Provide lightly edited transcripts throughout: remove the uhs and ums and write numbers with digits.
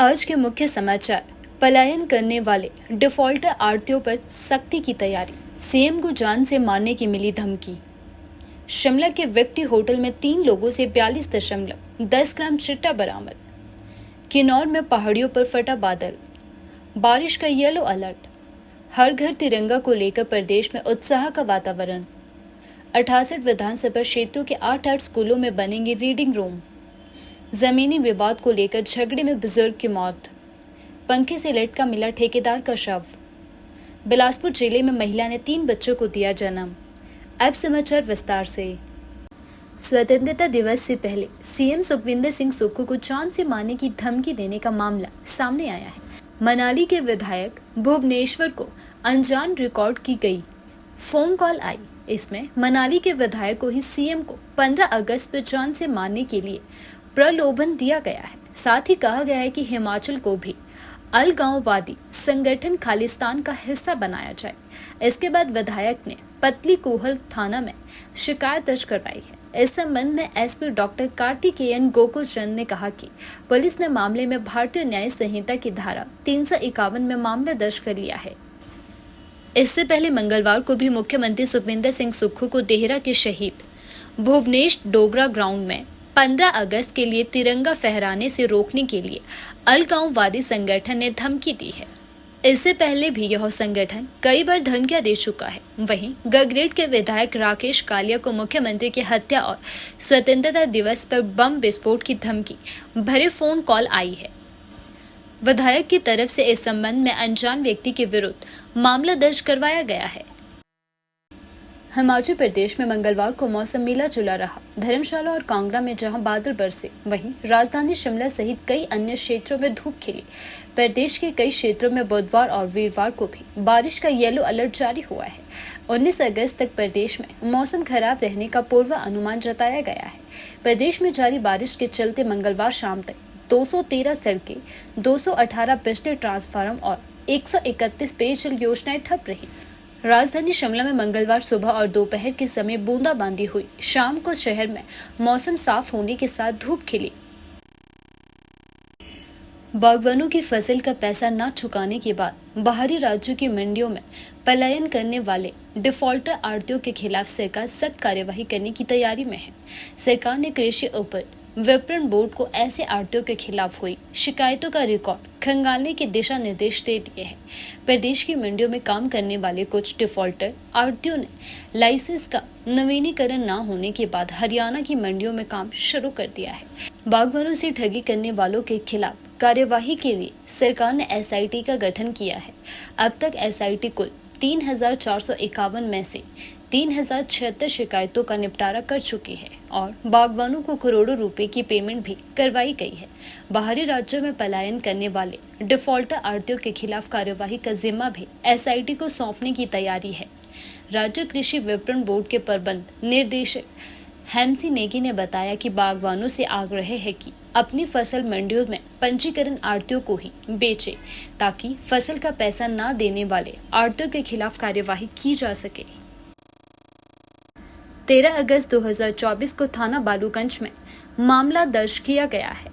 आज के मुख्य समाचार। पलायन करने वाले डिफॉल्टर आढ़तियों पर सख्ती की तैयारी। सीएम को जान से मारने की मिली धमकी। शिमला के विक्टी होटल में 3 लोगों से 42.10 ग्राम चिट्टा बरामद। किन्नौर में पहाड़ियों पर फटा बादल। बारिश का येलो अलर्ट। हर घर तिरंगा को लेकर प्रदेश में उत्साह का वातावरण। 68 विधानसभा क्षेत्रों के 8 स्कूलों में बनेंगे रीडिंग रूम। जमीनी विवाद को लेकर झगड़े में बुजुर्ग की मौत। पंखे से लटका मिला ठेकेदार का शव। बिलासपुर जिले में महिला ने 3 बच्चों को दिया जन्म। अब समाचार विस्तार से। स्वतंत्रता दिवस से पहले सीएम सुखविंदर सिंह सुक्खू को जान से मारने की धमकी देने का मामला सामने आया है। मनाली के विधायक भुवनेश्वर को अनजान रिकॉर्ड की गई फोन कॉल आई। इसमें मनाली के विधायक को ही सीएम को 15 अगस्त पर जान से मारने के लिए प्रलोभन दिया गया है। साथ ही कहा गया है कि हिमाचल को भी अलगाववादी संगठन खालिस्तान का हिस्सा बनाया जाए। इसके बाद विधायक ने पतली कूहल थाना में शिकायत दर्ज करवाई है। इस संबंध में एसपी डॉक्टर कार्तिकेयन गोकुलचंद ने कहा कि पुलिस ने मामले में भारतीय न्याय संहिता की धारा 351 में मामला दर्ज कर लिया है। इससे पहले मंगलवार को भी मुख्यमंत्री सुखविंदर सिंह सुक्खू को देहरा के शहीद भुवनेश डोगरा ग्राउंड में 15 अगस्त के लिए तिरंगा फहराने से रोकने के लिए अलगाववादी संगठन ने धमकी दी है। इससे पहले भी यह संगठन कई बार धमकियां दे चुका है। वहीं गगरेट के विधायक राकेश कालिया को मुख्यमंत्री की हत्या और स्वतंत्रता दिवस पर बम विस्फोट की धमकी भरे फोन कॉल आई है। विधायक की तरफ से इस संबंध में अनजान व्यक्ति के विरुद्ध मामला दर्ज करवाया गया है। हिमाचल प्रदेश में मंगलवार को मौसम मिला जुला रहा। धर्मशाला और कांगड़ा में जहां बादल बरसे, वहीं राजधानी शिमला सहित कई अन्य क्षेत्रों में धूप खिली। प्रदेश के कई क्षेत्रों में बुधवार और वीरवार को भी बारिश का येलो अलर्ट जारी हुआ है। 19 अगस्त तक प्रदेश में मौसम खराब रहने का पूर्वानुमान जताया गया है। प्रदेश में जारी बारिश के चलते मंगलवार शाम तक 213 सड़कें, 218 बिजली ट्रांसफार्मर और 131 पेयजल योजनाएं ठप रही। राजधानी शिमला में मंगलवार सुबह और दोपहर के समय बूंदाबांदी हुई। शाम को शहर में मौसम साफ होने के साथ धूप खिली। बागवानों की फसल का पैसा न चुकाने के बाद बाहरी राज्यों की मंडियों में पलायन करने वाले डिफॉल्टर आढ़तियों के खिलाफ सरकार सख्त कार्यवाही करने की तैयारी में है। सरकार ने कृषि उपज विपणन बोर्ड को ऐसे आढ़तियों के खिलाफ हुई शिकायतों का रिकॉर्ड खंगालने के दिशा निर्देश दे दिए हैं। प्रदेश की मंडियों में काम करने वाले कुछ डिफॉल्टर आढ़तियों ने लाइसेंस का नवीनीकरण न होने के बाद हरियाणा की मंडियों में काम शुरू कर दिया है। बागवानों से ठगी करने वालों के खिलाफ कार्यवाही के लिए सरकार ने एसआईटी का गठन किया है। अब तक एसआईटी कुल 3,451 में से 3,076 शिकायतों का निपटारा कर चुकी है और बागवानों को करोड़ों रुपए की पेमेंट भी करवाई गई है। बाहरी राज्यों में पलायन करने वाले डिफॉल्टर आढ़तियों के खिलाफ कार्यवाही का जिम्मा भी एसआईटी को सौंपने की तैयारी है। राज्य कृषि विपणन बोर्ड के प्रबंध निर्देशक हेमसी नेगी ने बताया कि बागवानों से आग्रह है कि अपनी फसल मंडियों में पंजीकरण आढ़तियों को ही बेचे, ताकि फसल का पैसा न देने वाले आढ़तियों के खिलाफ कार्यवाही की जा सके। 13 अगस्त 2024 को थाना बालूगंज में मामला दर्ज किया गया है।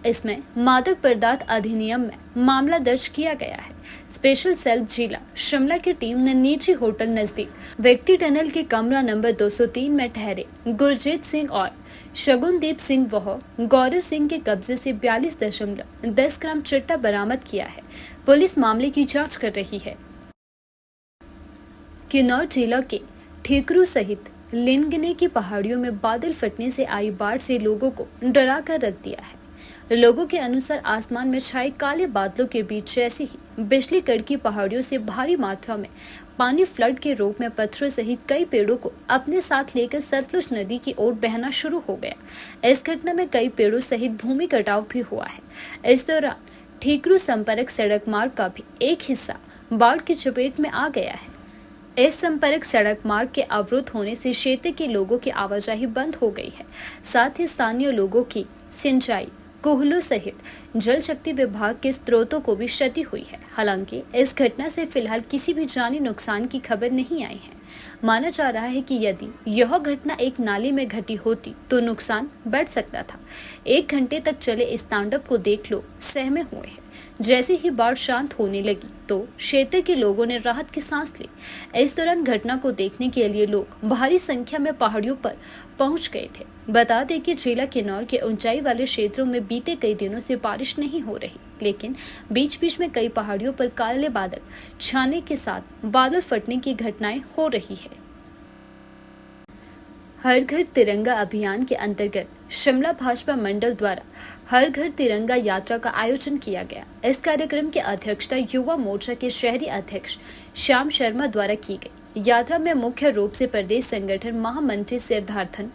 इसमें मादक पदार्थ अधिनियम में मामला दर्ज किया गया है। स्पेशल सेल जिला शिमला की टीम ने निजी होटल नजदीक विक्टी टनल के कमरा नंबर 203 में ठहरे गुरजीत सिंह और शगुनदीप सिंह व गौरव सिंह के कब्जे से 42.10 ग्राम चिट्टा बरामद किया है। पुलिस मामले की जांच कर रही है। किन्नौर जिला के ठीकरू सहित लिनगिने की पहाड़ियों में बादल फटने से आई बाढ़ से लोगों को डरा कर रख दिया है। लोगों के अनुसार आसमान में छाए काले बादलों के बीच जैसे ही बिजली कड़की पहाड़ियों से भारी मात्रा में पानी फ्लड के रूप में पत्थरों सहित कई पेड़ों को अपने साथ लेकर सतलुज नदी की ओर बहना शुरू हो गया। इस घटना में कई पेड़ों सहित भूमि कटाव भी हुआ है। इस दौरान ठीकरू संपर्क सड़क मार्ग का भी एक हिस्सा बाढ़ की चपेट में आ गया है। इस संपर्क सड़क मार्ग के अवरुद्ध होने से क्षेत्र के लोगों की आवाजाही बंद हो गई है। साथ ही स्थानीय लोगों की सिंचाई कोहलों सहित जल शक्ति विभाग के स्रोतों को भी क्षति हुई है। हालांकि इस घटना से फिलहाल किसी भी जानी नुकसान की खबर नहीं आई है। माना जा रहा है कि यदि यह घटना एक नाले में घटी होती तो नुकसान बढ़ सकता था। 1 घंटे तक चले इस तांडव को देख लोग सहमे हुए हैं। जैसे ही बाढ़ शांत होने लगी तो क्षेत्र के लोगों ने राहत की सांस ली। इस दौरान घटना को देखने के लिए लोग भारी संख्या में पहाड़ियों पर पहुंच गए थे। बता दें कि जिला किन्नौर के ऊंचाई वाले क्षेत्रों में बीते कई दिनों से बारिश नहीं हो रही, लेकिन बीच बीच में कई पहाड़ियों पर काले बादल छाने के साथ बादल फटने की घटनाएं हो रही है। हर घर तिरंगा अभियान के अंतर्गत शिमला भाजपा मंडल द्वारा हर घर तिरंगा यात्रा का आयोजन किया गया। इस कार्यक्रम की अध्यक्षता युवा मोर्चा के शहरी अध्यक्ष श्याम शर्मा द्वारा की गई। यात्रा में मुख्य रूप से प्रदेश संगठन महामंत्री सिद्धार्थन,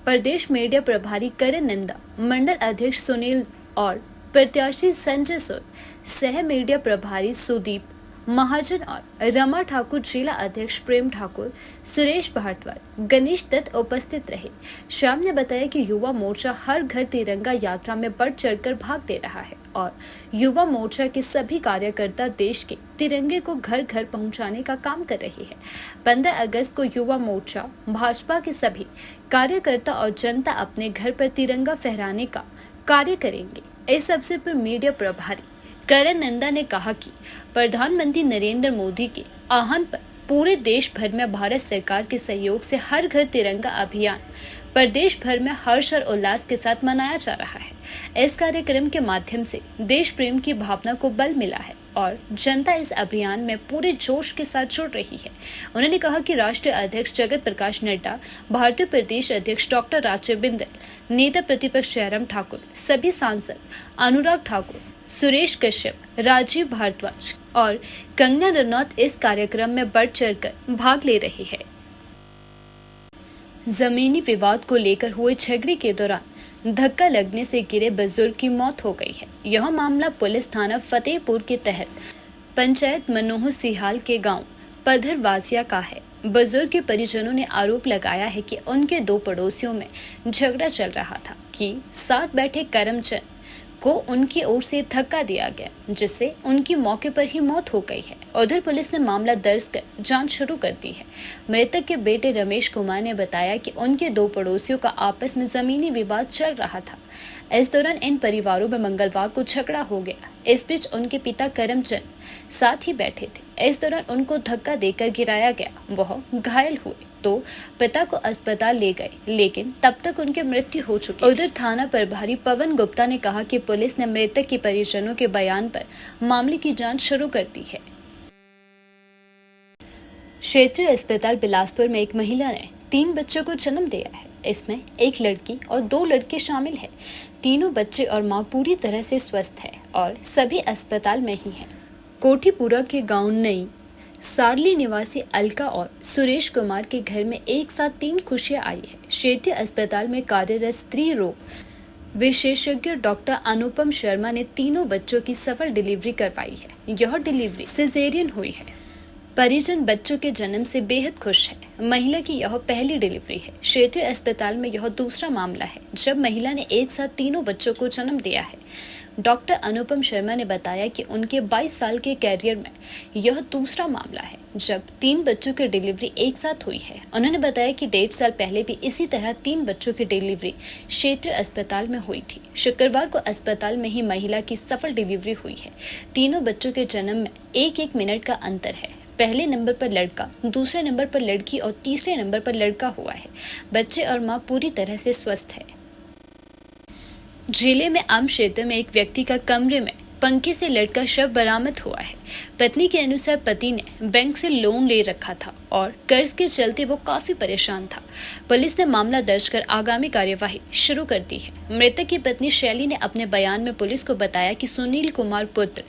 प्रदेश मीडिया प्रभारी करण नंदा, मंडल अध्यक्ष सुनील और प्रत्याशी संजय सूद, सह मीडिया प्रभारी सुदीप महाजन और रमा ठाकुर, जिला अध्यक्ष प्रेम ठाकुर, सुरेश भारद्वाज, गणेश दत्त उपस्थित रहे। श्याम ने बताया कि युवा मोर्चा हर घर तिरंगा यात्रा में बढ़ चढ़कर भाग ले रहा है और युवा मोर्चा के सभी कार्यकर्ता देश के तिरंगे को घर घर पहुंचाने का काम कर रहे हैं। 15 अगस्त को युवा मोर्चा भाजपा के सभी कार्यकर्ता और जनता अपने घर पर तिरंगा फहराने का कार्य करेंगे। इस अवसर पर मीडिया प्रभारी करण नंदा ने कहा कि प्रधानमंत्री नरेंद्र मोदी के आह्वान पर पूरे देश भर में भारत सरकार के सहयोग से हर घर तिरंगा अभियान प्रदेश भर में हर्ष और उल्लास के साथ मनाया जा रहा है। इस कार्यक्रम के माध्यम से देश प्रेम की भावना को बल मिला है और जनता इस अभियान में पूरे जोश के साथ जुड़ रही है। उन्होंने कहा कि राष्ट्रीय अध्यक्ष जगत प्रकाश नड्डा, भारतीय प्रदेश अध्यक्ष डॉक्टर राजीव बिंदल, नेता प्रतिपक्ष जयराम ठाकुर, सभी सांसद अनुराग ठाकुर, सुरेश कश्यप, राजीव भारद्वाज और कंगना रनौत इस कार्यक्रम में बढ़ चढ़कर भाग ले रहे हैं। जमीनी विवाद को लेकर हुए झगड़े के दौरान धक्का लगने से गिरे बुजुर्ग की मौत हो गई है। यह मामला पुलिस थाना फतेहपुर के तहत पंचायत मनोहर सिहाल के गांव पधरवासिया का है। बुजुर्ग के परिजनों ने आरोप लगाया है कि उनके 2 पड़ोसियों में झगड़ा चल रहा था कि साथ बैठे करमचंद को उनकी ओर से धक्का दिया गया, जिससे उनकी मौके पर ही मौत हो गई है। उधर पुलिस ने मामला दर्ज कर जांच शुरू कर दी है। मृतक के बेटे रमेश कुमार ने बताया कि उनके 2 पड़ोसियों का आपस में जमीनी विवाद चल रहा था। इस दौरान इन परिवारों में मंगलवार को झगड़ा हो गया। इस बीच उनके पिता करमचंद साथ ही बैठे थे। इस दौरान उनको धक्का देकर गिराया गया। वह घायल हुए तो पिता को अस्पताल ले गए, लेकिन तब तक उनकी मृत्यु हो चुकी। उधर थाना प्रभारी पवन गुप्ता ने कहा कि पुलिस ने मृतक के परिजनों के बयान पर मामले की जांच शुरू कर दी है। क्षेत्रीय अस्पताल बिलासपुर में एक महिला ने 3 बच्चों को जन्म दिया है। इसमें एक लड़की और 2 लड़के शामिल हैं। तीनों बच्चे और मां पूरी तरह से स्वस्थ है और सभी अस्पताल में ही हैं। कोठीपुरा के गांव नई सारली निवासी अलका और सुरेश कुमार के घर में एक साथ 3 खुशियां आई है। क्षेत्रीय अस्पताल में कार्यरत स्त्री रोग विशेषज्ञ डॉक्टर अनुपम शर्मा ने तीनों बच्चों की सफल डिलीवरी करवाई है। यह डिलीवरी सिजेरियन हुई है। परिजन बच्चों के जन्म से बेहद खुश है। महिला की यह पहली डिलीवरी है। क्षेत्रीय अस्पताल में यह दूसरा मामला है जब महिला ने एक साथ तीनों बच्चों को जन्म दिया है। डॉक्टर अनुपम शर्मा ने बताया कि उनके 22 साल के कैरियर में यह दूसरा मामला है जब 3 बच्चों की डिलीवरी एक साथ हुई है। उन्होंने बताया कि 1.5 साल पहले भी इसी तरह 3 बच्चों की डिलीवरी क्षेत्रीय अस्पताल में हुई थी। शुक्रवार को अस्पताल में ही महिला की सफल डिलीवरी हुई है। तीनों बच्चों के जन्म में 1-1 मिनट का अंतर है। पहले नंबर पर लड़का, दूसरे नंबर पर लड़की और तीसरे नंबर पर लड़का हुआ है। बच्चे और मां पूरी तरह से स्वस्थ है। जिले में आम क्षेत्र में एक व्यक्ति का कमरे में पंखे से लटका शव बरामद हुआ है। पत्नी के अनुसार पति ने बैंक से लोन ले रखा था और कर्ज के चलते वो काफी परेशान था। पुलिस ने मामला दर्ज कर आगामी कार्यवाही शुरू कर दी है। मृतक की पत्नी शैली ने अपने बयान में पुलिस को बताया कि सुनील कुमार पुत्र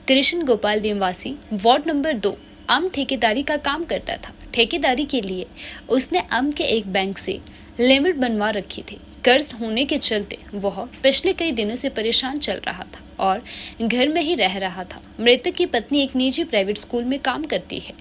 कृष्ण गोपाल निवासी वार्ड नंबर 2 आम ठेकेदारी का काम करता था। ठेकेदारी के लिए उसने आम के एक बैंक से लिमिट बनवा रखी थी। कर्ज होने के चलते वह पिछले कई दिनों से परेशान चल रहा था और घर में ही रह रहा था। मृतक की पत्नी एक निजी प्राइवेट स्कूल में काम करती है।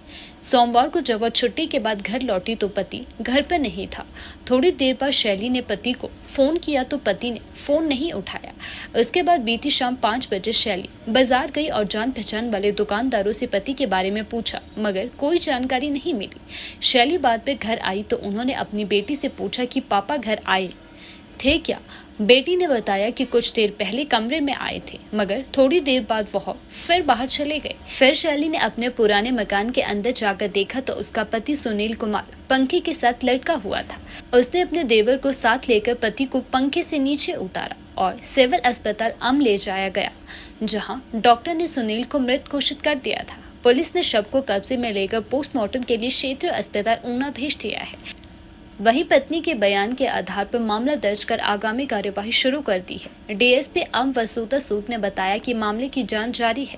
सोमवार को जब वह छुट्टी के बाद घर लौटी तो पति घर पर नहीं था। थोड़ी देर बाद शैली ने पति को फोन किया तो पति ने फोन नहीं उठाया। उसके बाद बीती शाम 5 बजे शैली बाजार गई और जान पहचान वाले दुकानदारों से पति के बारे में पूछा, मगर कोई जानकारी नहीं मिली। शैली बाद में घर आई तो उन्होंने अपनी बेटी से पूछा कि पापा घर आए थे क्या। बेटी ने बताया कि कुछ देर पहले कमरे में आए थे, मगर थोड़ी देर बाद वह फिर बाहर चले गए। फिर शैली ने अपने पुराने मकान के अंदर जाकर देखा तो उसका पति सुनील कुमार पंखे के साथ लटका हुआ था। उसने अपने देवर को साथ लेकर पति को पंखे से नीचे उतारा और सिविल अस्पताल अम ले जाया गया, जहां डॉक्टर ने सुनील को मृत घोषित कर दिया था। पुलिस ने शव को कब्जे में लेकर पोस्टमार्टम के लिए क्षेत्रीय अस्पताल ऊना भेज दिया है। वहीं पत्नी के बयान के आधार पर मामला दर्ज कर आगामी कार्यवाही शुरू कर दी है। डीएसपी अम वसूता सूद ने बताया कि मामले की जांच जारी है।